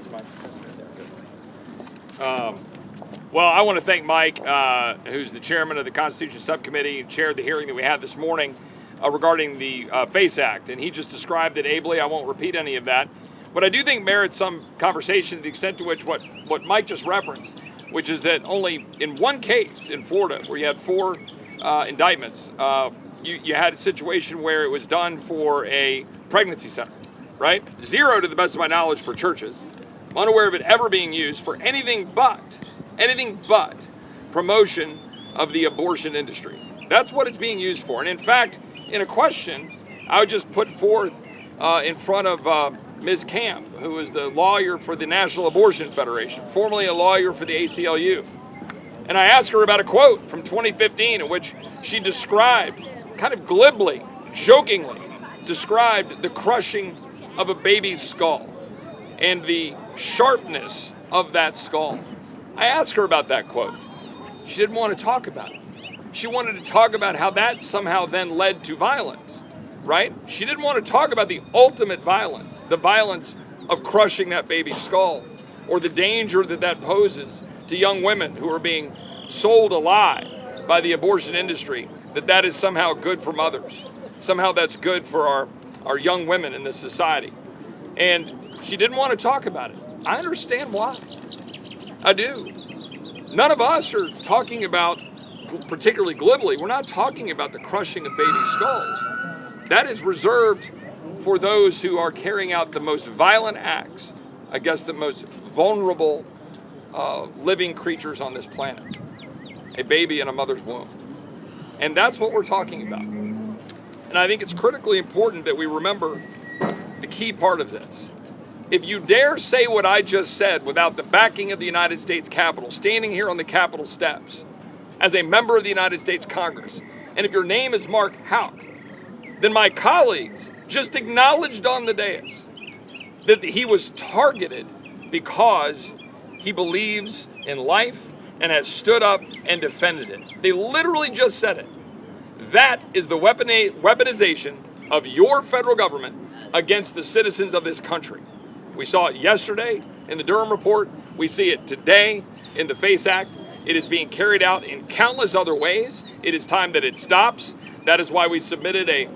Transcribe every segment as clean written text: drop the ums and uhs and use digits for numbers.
Thanks, Mike. Well, I want to thank Mike, who's the chairman of the Constitution Subcommittee and chaired the hearing that we had this morning regarding the FACE Act. And he just described it ably. I won't repeat any of that. But I do think merits some conversation to the extent to which what Mike just referenced, which is that only in one case in Florida, where you had 4 indictments, you had a situation where it was done for a pregnancy center, right? 0, to the best of my knowledge, for churches. I'm unaware of it ever being used for anything but promotion of the abortion industry. That's what it's being used for. And in fact, in a question, I would just put forth in front of Ms. Camp, who is the lawyer for the National Abortion Federation, formerly a lawyer for the ACLU. And I asked her about a quote from 2015 in which she described, kind of glibly, jokingly, described the crushing of a baby's skull and the sharpness of that skull. I asked her about that quote. She didn't want to talk about it. She wanted to talk about how that somehow then led to violence, right? She didn't want to talk about the ultimate violence, the violence of crushing that baby's skull, or the danger that that poses to young women who are being sold a lie by the abortion industry, that is somehow good for mothers. Somehow that's good for our young women in this society. And she didn't want to talk about it. I understand why. I do. None of us are talking about, particularly glibly, we're not talking about the crushing of baby skulls. That is reserved for those who are carrying out the most violent acts against the most vulnerable living creatures on this planet, a baby in a mother's womb. And that's what we're talking about. And I think it's critically important that we remember the key part of this. If you dare say what I just said without the backing of the United States Capitol, standing here on the Capitol steps as a member of the United States Congress, and if your name is Mark Houck, then my colleagues just acknowledged on the dais that he was targeted because he believes in life and has stood up and defended it. They literally just said it. That is the weaponization of your federal government against the citizens of this country. We saw it yesterday in the Durham report. We see it today in the FACE Act. It is being carried out in countless other ways. It is time that it stops. That is why we submitted a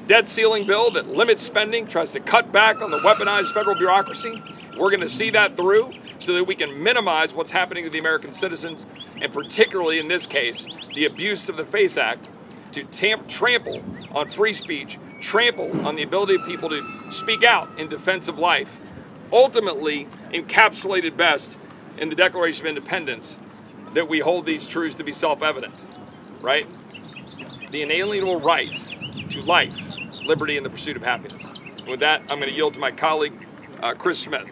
debt ceiling bill that limits spending, tries to cut back on the weaponized federal bureaucracy. We're going to see that through so that we can minimize what's happening to the American citizens, and particularly in this case, the abuse of the FACE Act to trample on free speech, trample on the ability of people to speak out in defense of life, ultimately encapsulated best in the Declaration of Independence, that we hold these truths to be self-evident, right? The inalienable right to life, liberty, and the pursuit of happiness. And with that, I'm going to yield to my colleague, Chris Smith.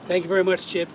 Thank you very much, Chip.